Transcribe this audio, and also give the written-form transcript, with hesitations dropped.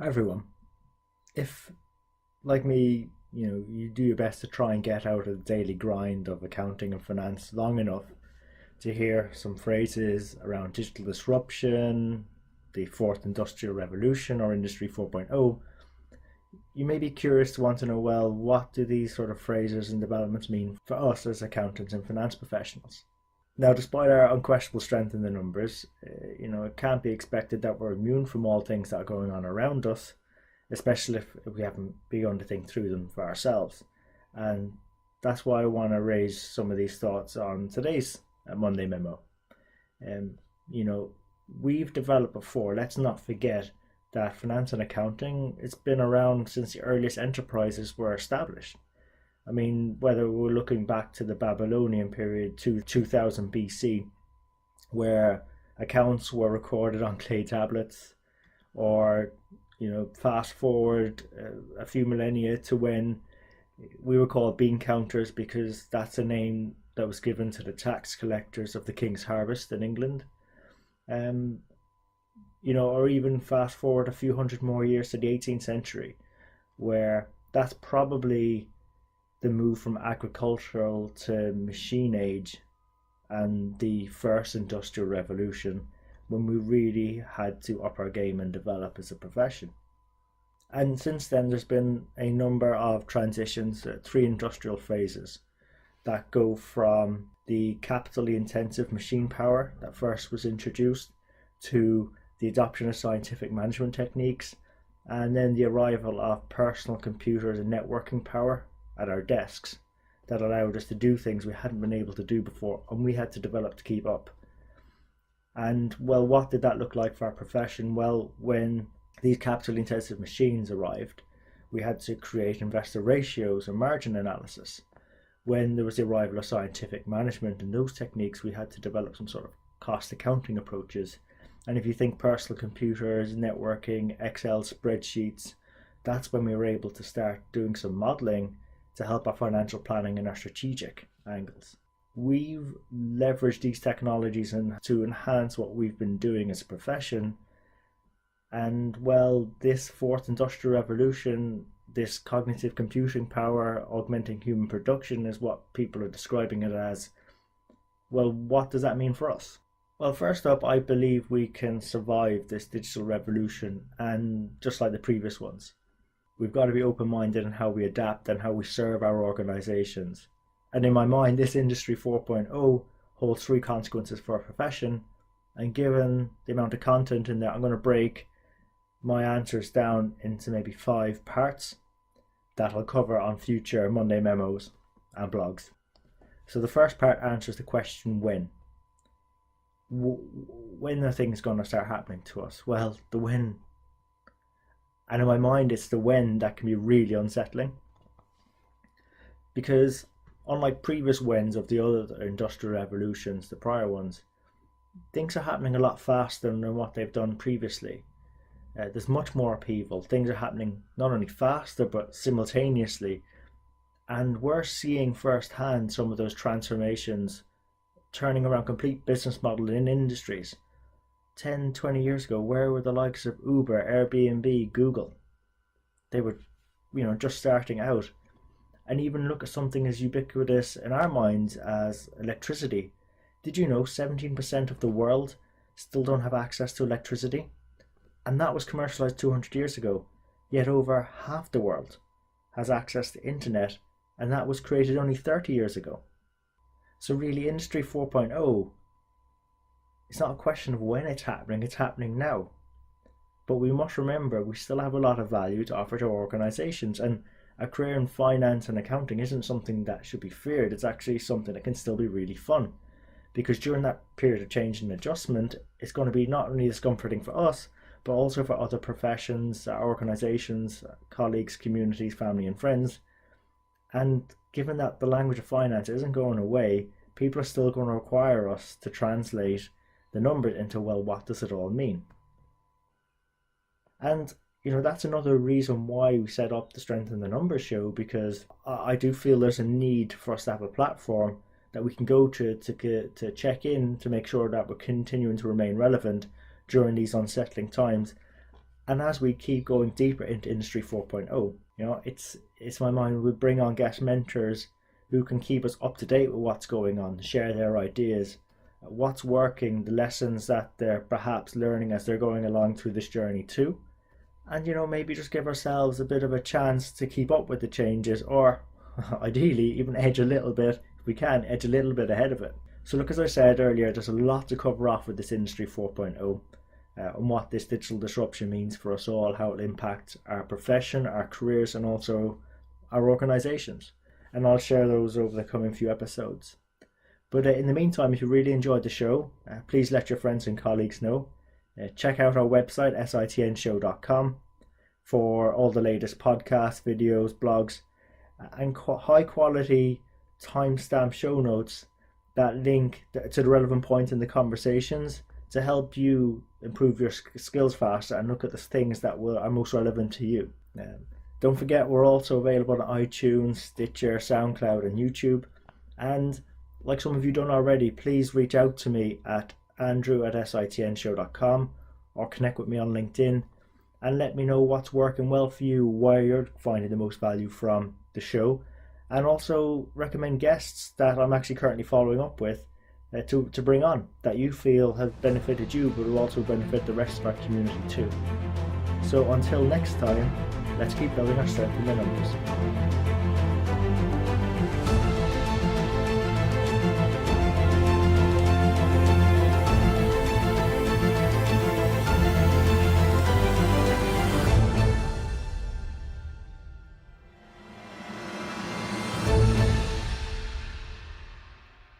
Hi everyone. If, like me, you do your best to try and get out of the daily grind of accounting and finance long enough to hear some phrases around digital disruption, the fourth industrial revolution, or Industry 4.0, you may be curious to want to know, well, what do these sort of phrases and developments mean for us as accountants and finance professionals? Now, despite our unquestionable strength in the numbers, it can't be expected that we're immune from all things that are going on around us, especially if we haven't begun to think through them for ourselves. And that's why I want to raise some of these thoughts on today's Monday Memo. Um, you know, we've developed before, let's not forget that finance and accounting, it's been around since the earliest enterprises were established. I mean, whether we're looking back to the Babylonian period to 2000 BC, where accounts were recorded on clay tablets, or fast forward a few millennia to when we were called bean counters because that's a name that was given to the tax collectors of the King's Harvest in England. Um, or even fast forward a few hundred more years to the 18th century, where that's probably the move from agricultural to machine age and the first industrial revolution, when we really had to up our game and develop as a profession. And since then, there's been a number of transitions, three industrial phases that go from the capitally intensive machine power that first was introduced to the adoption of scientific management techniques, and then the arrival of personal computers and networking power at our desks that allowed us to do things we hadn't been able to do before and we had to develop to keep up. And well, what did that look like for our profession? Well, when these capital intensive machines arrived, we had to create investor ratios and margin analysis. When there was the arrival of scientific management and those techniques, we had to develop some sort of cost accounting approaches. And if you think personal computers, networking, Excel spreadsheets, that's when we were able to start doing some modeling to help our financial planning and our strategic angles. We've leveraged these technologies to enhance what we've been doing as a profession. And well, this fourth industrial revolution, this cognitive computing power augmenting human production, is what people are describing it as. Well, what does that mean for us? Well, first up, I believe we can survive this digital revolution, and just like the previous ones, we've got to be open-minded in how we adapt and how we serve our organizations. And in my mind, this Industry 4.0 holds three consequences for our profession. And given the amount of content in there, I'm going to break my answers down into maybe 5 parts that I'll cover on future Monday memos and blogs. So the first part answers the question when. When are things going to start happening to us? Well, the when. And in my mind, it's the when that can be really unsettling. Because unlike previous whens of the other industrial revolutions, the prior ones, things are happening a lot faster than what they've done previously. There's much more upheaval. Things are happening not only faster, but simultaneously. And we're seeing firsthand some of those transformations turning around complete business model in industries. 10, 20 years ago, where were the likes of Uber, Airbnb, Google? They were, just starting out. And even look at something as ubiquitous in our minds as electricity. Did you know 17% of the world still don't have access to electricity? And that was commercialized 200 years ago. Yet over half the world has access to internet, and that was created only 30 years ago. So really, Industry 4.0, it's not a question of when it's happening now. But we must remember we still have a lot of value to offer to organizations, and a career in finance and accounting isn't something that should be feared. It's actually something that can still be really fun. Because during that period of change and adjustment, it's going to be not only discomforting for us, but also for other professions, organizations, colleagues, communities, family and friends. And given that the language of finance isn't going away, people are still going to require us to translate the numbers into, well, what does it all mean? And that's another reason why we set up the Strength in the Numbers show, because I do feel there's a need for us to have a platform that we can go to check in to make sure that we're continuing to remain relevant during these unsettling times. And as we keep going deeper into Industry 4.0, it's my mind we bring on guest mentors who can keep us up to date with what's going on, share their ideas, what's working, the lessons that they're perhaps learning as they're going along through this journey too. And maybe just give ourselves a bit of a chance to keep up with the changes, or ideally even edge a little bit, if we can, edge a little bit ahead of it. So look, as I said earlier, there's a lot to cover off with this Industry 4.0. And what this digital disruption means for us all, how it impacts our profession, our careers, and also our organizations. And I'll share those over the coming few episodes. But in the meantime, if you really enjoyed the show, please let your friends and colleagues know. Check out our website, sitnshow.com, for all the latest podcasts, videos, blogs, and high quality timestamp show notes that link to the relevant points in the conversations to help you improve your skills faster and look at the things that are most relevant to you. Don't forget, we're also available on iTunes, Stitcher, SoundCloud, and YouTube. And like some of you done already, please reach out to me at andrew@sitnshow.com or connect with me on LinkedIn and let me know what's working well for you, where you're finding the most value from the show, and also recommend guests that I'm actually currently following up with to bring on that you feel have benefited you but will also benefit the rest of our community too. So until next time, let's keep building our strength in the numbers.